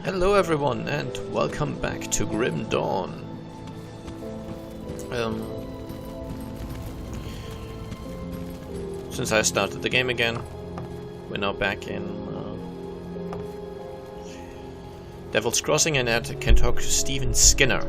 Hello everyone and welcome back to Grim Dawn. Since I started the game again, we're now back in Devil's Crossing and I can talk to Steven Skinner.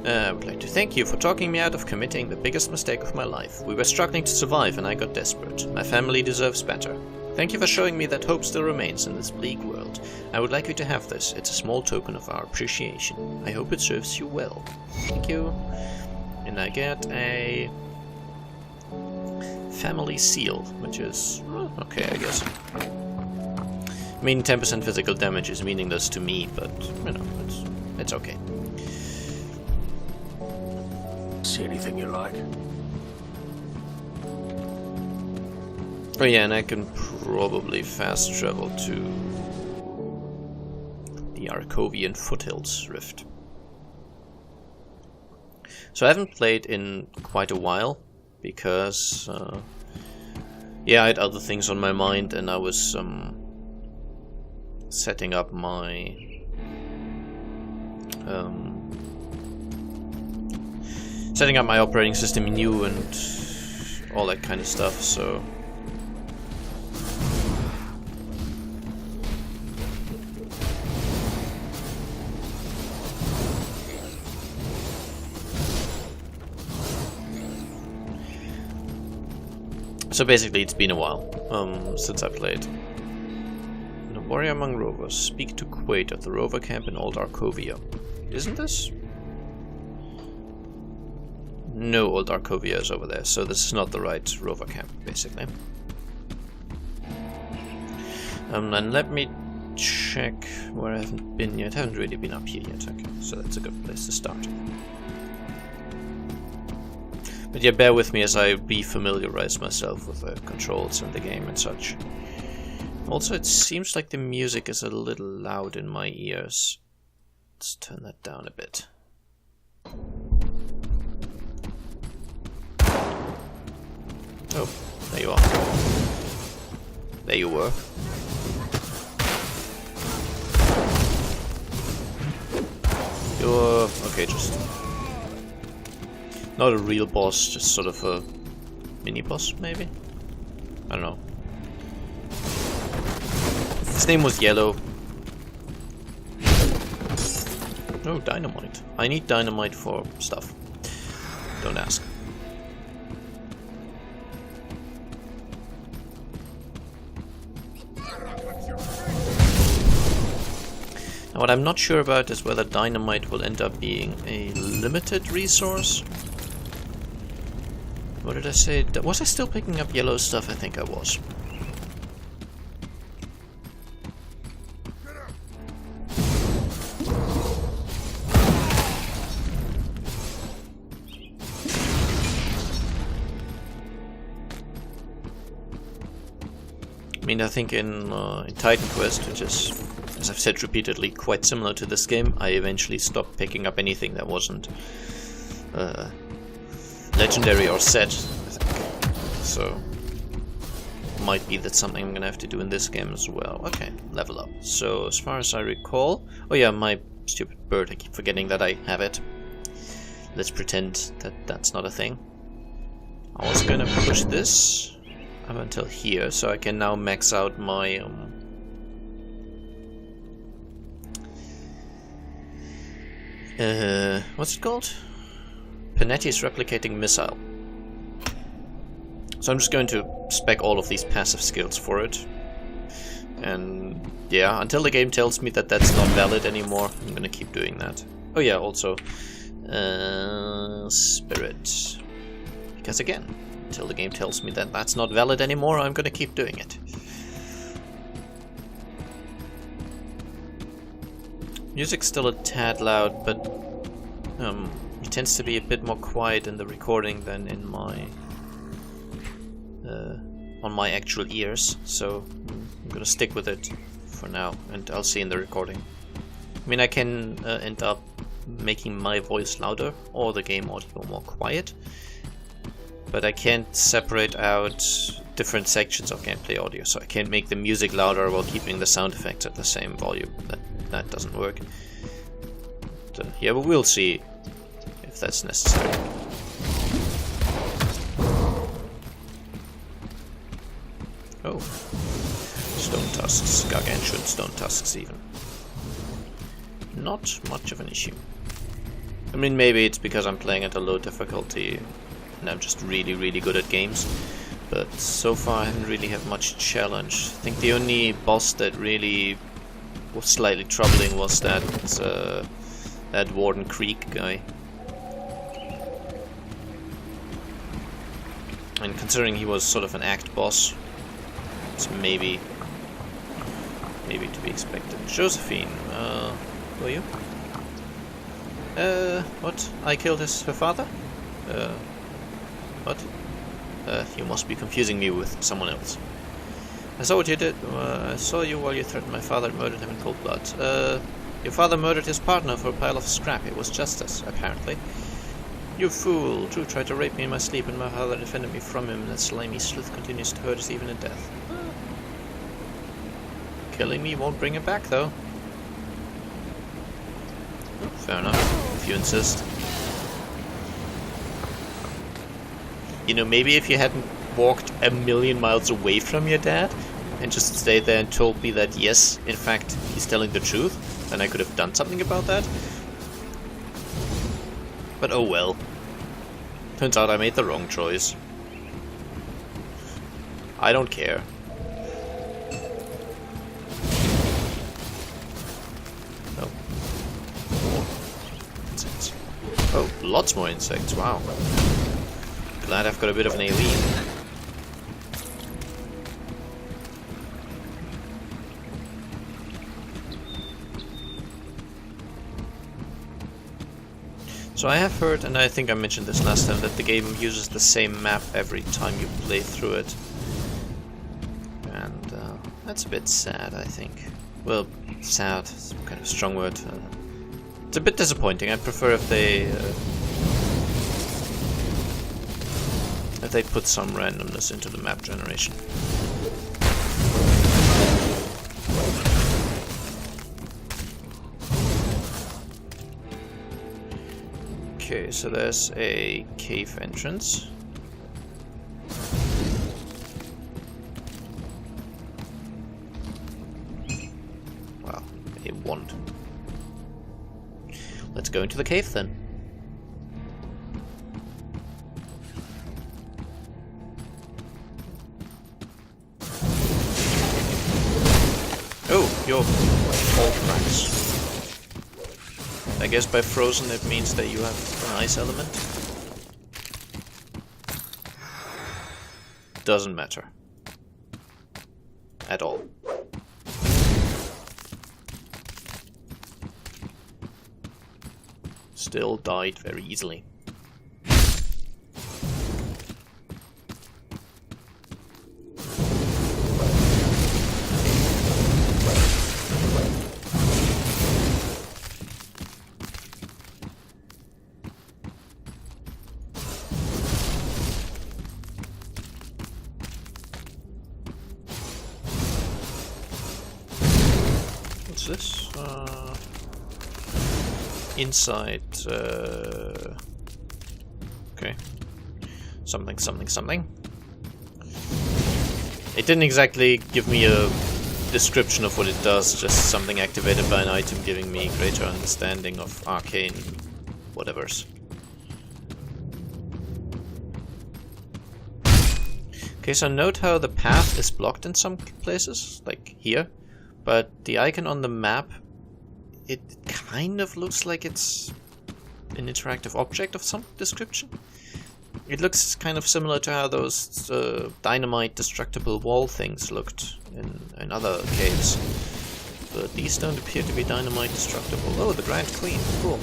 I would like to thank you for talking me out of committing the biggest mistake of my life. We were struggling to survive and I got desperate. My family deserves better. Thank you for showing me that hope still remains in this bleak world. I would like you to have this. It's a small token of our appreciation. I hope it serves you well. Thank you. And I get a family seal, which is okay, I guess. I mean, 10% physical damage is meaningless to me, but you know, it's okay. See anything you like? Oh yeah, and I can probably fast travel to the Arkovian Foothills Rift. So I haven't played in quite a while because yeah, I had other things on my mind and I was setting up my operating system anew and all that kind of stuff, so basically it's been a while since I played. A warrior among rovers. Speak to Quaid at the rover camp in Old Arkovia. Isn't this? No, Old Arkovia is over there, so this is not the right rover camp, basically. And let me check where I haven't been yet. I haven't really been up here yet. Okay, so that's a good place to start. But yeah, bear with me as I re-familiarize myself with the controls in the game and such. Also, it seems like the music is a little loud in my ears. Let's turn that down a bit. Oh, there you are. There you were. You're... okay, just... not a real boss, just sort of a mini-boss, maybe? I don't know. His name was Yellow. Oh, dynamite. I need dynamite for stuff. Don't ask. Now, what I'm not sure about is whether dynamite will end up being a limited resource. What did I say? Was I still picking up yellow stuff? I think I was. I mean, I think in Titan Quest, which is, as I've said repeatedly, quite similar to this game, I eventually stopped picking up anything that wasn't legendary or set, I think. So, might be that's something I'm gonna have to do in this game as well. Okay, level up. So, as far as I recall... oh yeah, my stupid bird, I keep forgetting that I have it. Let's pretend that that's not a thing. I was gonna push this up until here, so I can now max out my... what's it called? Panetti's replicating missile. So I'm just going to spec all of these passive skills for it. And yeah, until the game tells me that that's not valid anymore, I'm gonna keep doing that. Oh yeah, also Spirit. Because again, until the game tells me that that's not valid anymore, I'm gonna keep doing it. Music's still a tad loud, but it tends to be a bit more quiet in the recording than in my on my actual ears, so I'm gonna stick with it for now, and I'll see in the recording. I mean, I can end up making my voice louder or the game audio more quiet. but I can't separate out different sections of gameplay audio, so I can't make the music louder while keeping the sound effects at the same volume. That doesn't work. So, yeah, but we'll see if that's necessary. Oh, stone tusks, gargantuan stone tusks even. Not much of an issue. I mean, maybe it's because I'm playing at a low difficulty and I'm just really, really good at games. But so far I haven't really had much challenge. I think the only boss that really was slightly troubling was that Warden Creek guy. And considering he was sort of an act boss, it's maybe to be expected. Josephine, who are you? What? I killed her father? What? You must be confusing me with someone else. I saw what you did. I saw you while you threatened my father and murdered him in cold blood. Your father murdered his partner for a pile of scrap. It was justice, apparently. You fool! Drew tried to rape me in my sleep and my father defended me from him. That slimy sleuth continues to hurt us even in death. Killing me won't bring it back, though. Oh, fair enough, if you insist. You know, maybe if you hadn't walked a million miles away from your dad and just stayed there and told me that, yes, in fact, he's telling the truth, then I could have done something about that. But oh well. Turns out I made the wrong choice. I don't care. Oh. More insects. Oh, lots more insects, wow. Glad I've got a bit of an AoE. So I have heard, and I think I mentioned this last time, that the game uses the same map every time you play through it. And that's a bit sad, I think. Well, sad is kind of a strong word. It's a bit disappointing. I'd prefer if they put some randomness into the map generation. Okay, so there's a cave entrance. Wow, a wand. Let's go into the cave then. Oh, you're all cracks. I guess by frozen it means that you have an ice element. Doesn't matter. At all. Still died very easily. What's this? Inside. Okay. Something, something, something. It didn't exactly give me a description of what it does, just something activated by an item giving me greater understanding of arcane whatevers. Okay, so note how the path is blocked in some places, like here. But the icon on the map, it kind of looks like it's an interactive object of some description. It looks kind of similar to how those dynamite destructible wall things looked in other caves. But these don't appear to be dynamite destructible. Oh, the Grand Queen, cool.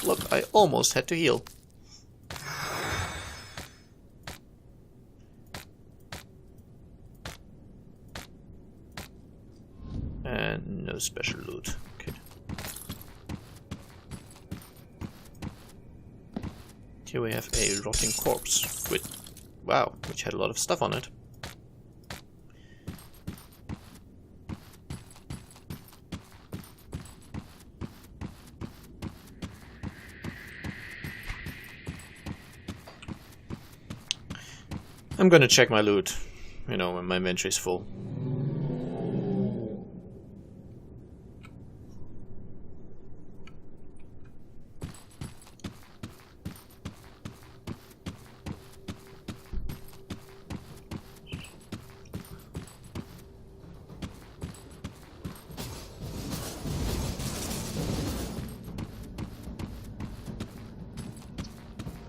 Look, I almost had to heal. And special loot. Okay. Here we have a rotting corpse with, wow, which had a lot of stuff on it. I'm gonna check my loot, you know, when my inventory is full.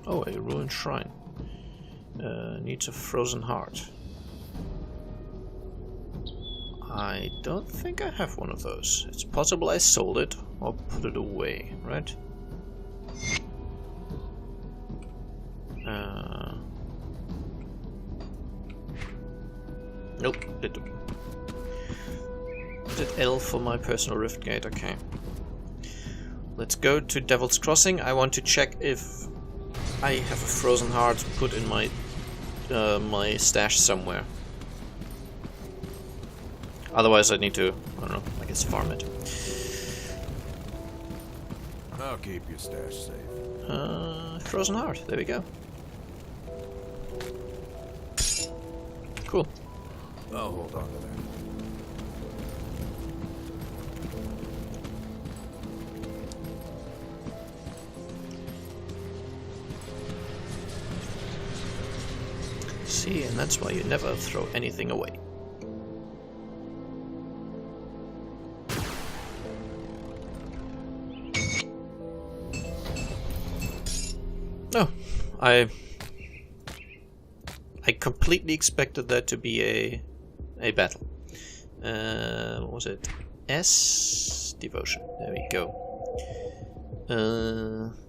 Oh, a ruined shrine. Needs a frozen heart. I don't think I have one of those. It's possible I sold it or put it away, right? Nope. Did L for my personal rift gate? Okay. Let's go to Devil's Crossing. I want to check if I have a frozen heart put in my my stash somewhere. Otherwise I need to, I don't know, I guess farm it. I'll keep your stash safe. Frozen heart, there we go. Cool. I'll hold on to that. See, and that's why you never throw anything away. No, I completely expected that to be a battle. What was it? S devotion. There we go.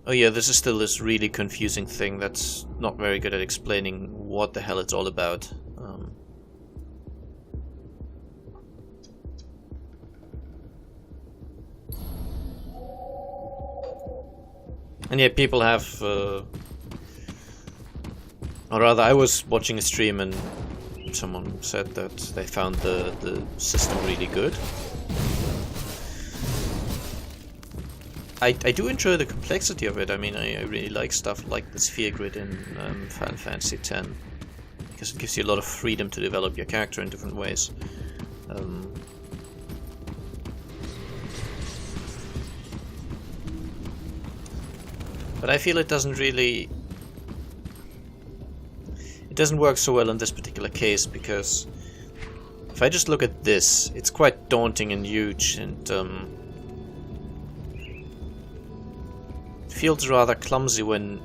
Oh yeah, this is still this really confusing thing that's not very good at explaining what the hell it's all about. And yeah, people have, or rather, I was watching a stream and someone said that they found the system really good. I do enjoy the complexity of it. I mean, I really like stuff like the sphere grid in Final Fantasy X, because it gives you a lot of freedom to develop your character in different ways. But I feel it doesn't really... It doesn't work so well in this particular case, because if I just look at this, it's quite daunting and huge, and feels rather clumsy when,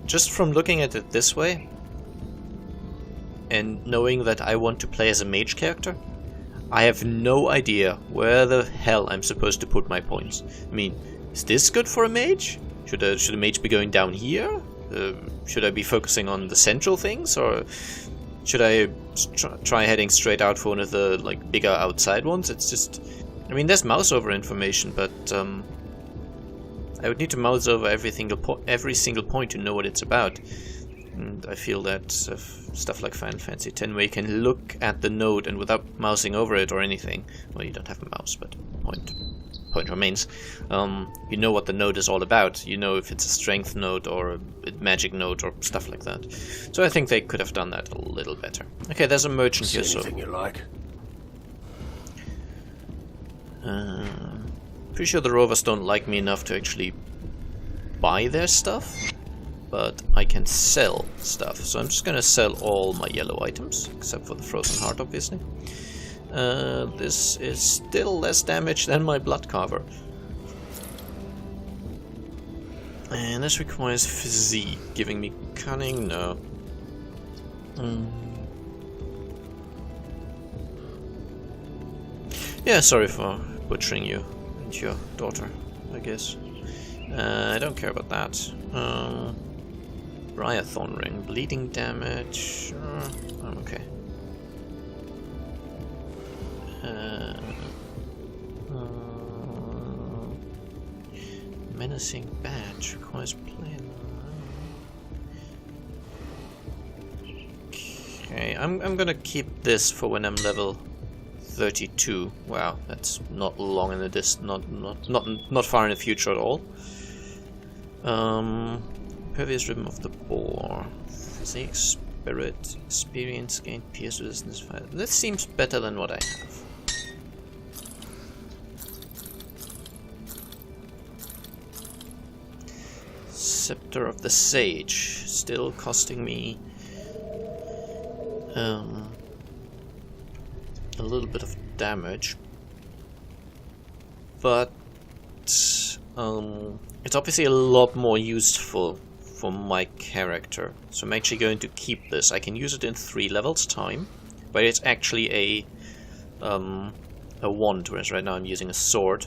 just from looking at it this way and knowing that I want to play as a mage character, I have no idea where the hell I'm supposed to put my points. I mean, is this good for a mage? Should a mage be going down here? Should I be focusing on the central things, or should I try heading straight out for one of the like bigger outside ones? It's just, I mean, there's mouse over information, but I would need to mouse over every single point to know what it's about. And I feel that stuff like Final Fantasy X, where you can look at the node and without mousing over it or anything, well, you don't have a mouse, but point remains, you know what the node is all about. You know if it's a strength node or a magic node or stuff like that. So I think they could have done that a little better. Okay, there's a merchant here, so... Anything you like? Pretty sure the rovers don't like me enough to actually buy their stuff, but I can sell stuff. So I'm just gonna sell all my yellow items, except for the frozen heart, obviously. This is still less damage than my blood carver. And this requires physique, giving me cunning, no. Yeah, sorry for butchering you and your daughter, I guess. I don't care about that. Briar Thorn Ring, bleeding damage, I'm okay. Menacing badge requires player. Okay, I'm gonna keep this for when I'm level 32. Wow, that's not long in the not far in the future at all. Pervious Rhythm of the Boar. Physique, Spirit, Experience gained, Pierce Resistance 5. This seems better than what I have. Scepter of the Sage, still costing me a little bit of damage, but it's obviously a lot more useful for my character, so I'm actually going to keep this. I can use it in 3 levels time, but it's actually a wand, whereas right now I'm using a sword.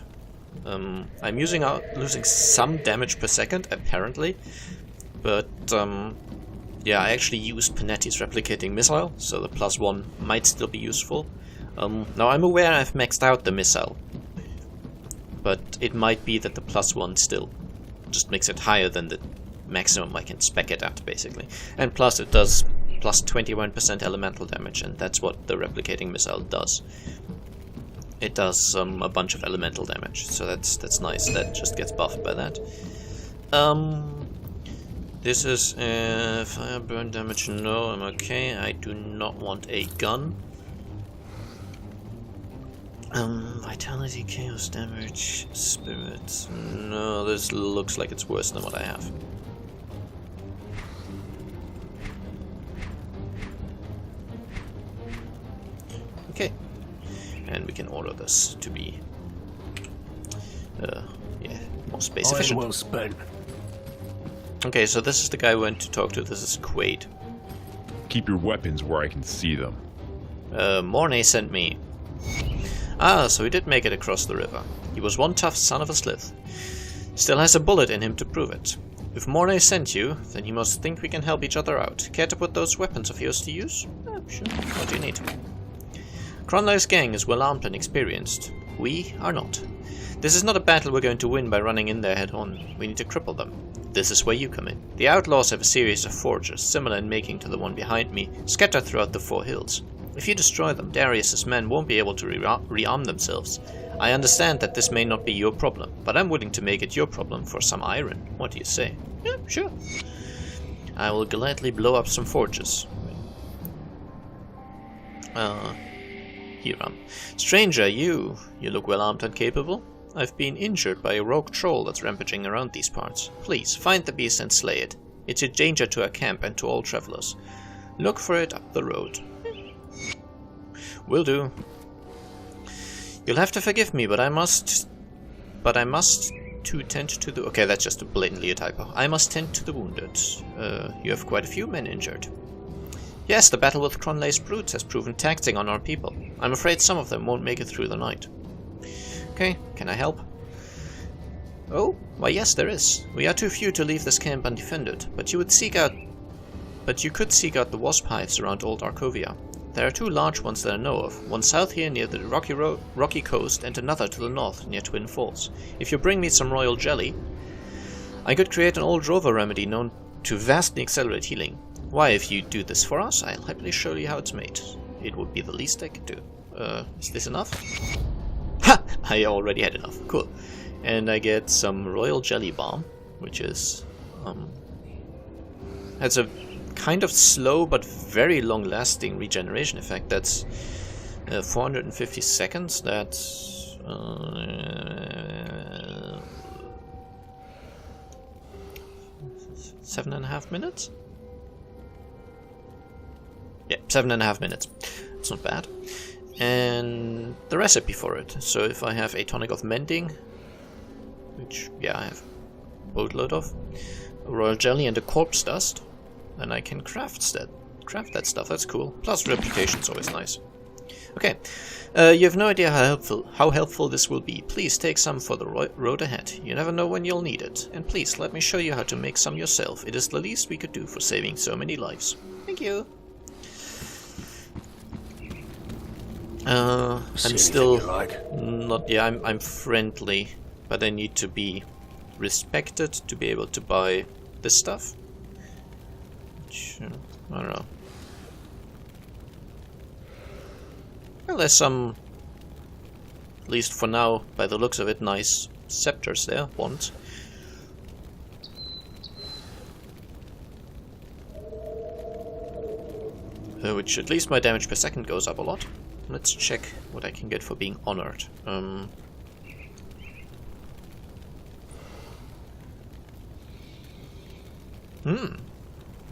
I'm losing some damage per second, apparently, but yeah, I actually used Panetti's replicating missile, so the +1 might still be useful. Now I'm aware I've maxed out the missile, but it might be that the +1 still just makes it higher than the maximum I can spec it at, basically. And plus it does plus 21% elemental damage, and that's what the replicating missile does. It does a bunch of elemental damage, so that's nice. That just gets buffed by that. This is fire burn damage. No, I'm okay. I do not want a gun. Vitality, chaos damage, spirit. No, this looks like it's worse than what I have. Okay. And we can order this to be yeah, more space efficient. Well spent. Okay, so this is the guy we went to talk to. This is Quaid. Keep your weapons where I can see them. Mornay sent me. Ah, so he did make it across the river. He was one tough son of a slith. Still has a bullet in him to prove it. If Mornay sent you, then he must think we can help each other out. Care to put those weapons of yours to use? Sure. What do you need? Kronlei's gang is well armed and experienced. We are not. This is not a battle we're going to win by running in there head on. We need to cripple them. This is where you come in. The outlaws have a series of forges, similar in making to the one behind me, scattered throughout the 4 hills. If you destroy them, Darius's men won't be able to rearm themselves. I understand that this may not be your problem, but I'm willing to make it your problem for some iron. What do you say? Yeah, sure. I will gladly blow up some forges. Hiram. Stranger, you look well armed and capable. I've been injured by a rogue troll that's rampaging around these parts. Please, find the beast and slay it. It's a danger to our camp and to all travelers. Look for it up the road. Will do. You'll have to forgive me, but I must to tend to the... Okay, that's just blatantly a typo. I must tend to the wounded. You have quite a few men injured. Yes, the battle with Kronlei's brutes has proven taxing on our people. I'm afraid some of them won't make it through the night. Okay, can I help? Oh, why yes, there is. We are too few to leave this camp undefended, but you could seek out the wasp hives around Old Arkovia. There are 2 large ones that I know of, one south here near the rocky coast and another to the north near Twin Falls. If you bring me some royal jelly, I could create an old rover remedy known to vastly accelerate healing. Why, if you do this for us, I'll happily show you how it's made. It would be the least I could do. Is this enough? Ha! I already had enough. Cool. And I get some royal jelly bomb, which is has a kind of slow but very long-lasting regeneration effect. That's 450 seconds. That's 7.5 minutes. Yeah, 7.5 minutes. It's not bad. And the recipe for it. So if I have a tonic of mending, which, yeah, I have a boatload of, a royal jelly and a corpse dust, then I can craft that stuff. That's cool. Plus reputation's always nice. Okay, you have no idea how helpful this will be. Please take some for the road ahead. You never know when you'll need it. And please let me show you how to make some yourself. It is the least we could do for saving so many lives. Thank you. I'm See still anything you like? not. Yeah, I'm friendly, but I need to be respected to be able to buy this stuff. Which, I don't know. Well, there's some, at least for now, by the looks of it, nice scepters there. Wands. Which at least my damage per second goes up a lot. Let's check what I can get for being honored.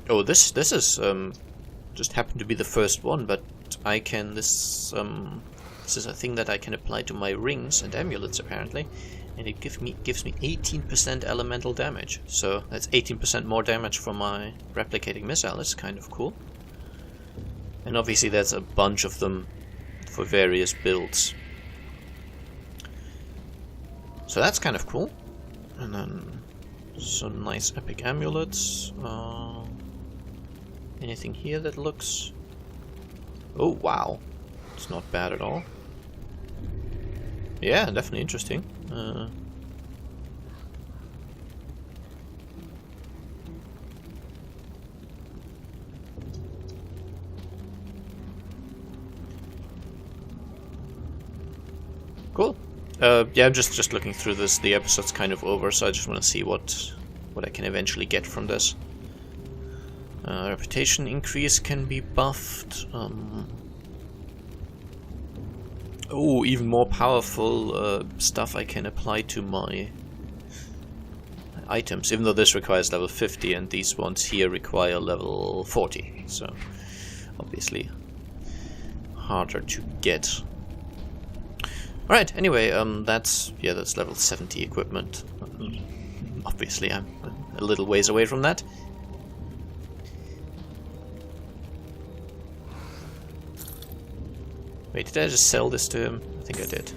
Oh, this is just happened to be the first one, but I can this is a thing that I can apply to my rings and amulets apparently, and it gives me 18% elemental damage. So that's 18% more damage for my replicating missile. It's kind of cool. And obviously there's a bunch of them for various builds. So that's kind of cool. And then some nice epic amulets. Anything here that looks... Oh wow, it's not bad at all. Yeah, definitely interesting. Cool. Yeah, I'm just looking through this. The episode's kind of over, so I just want to see what I can eventually get from this. Reputation increase can be buffed. Oh, even more powerful stuff I can apply to my items, even though this requires level 50 and these ones here require level 40, so obviously harder to get. Alright, anyway, that's level 70 equipment. Obviously I'm a little ways away from that. Wait, did I just sell this to him? I think I did.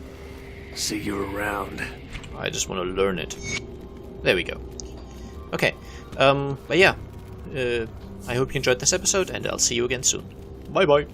See you around. I just want to learn it. There we go. Okay, but yeah, I hope you enjoyed this episode, and I'll see you again soon. Bye bye!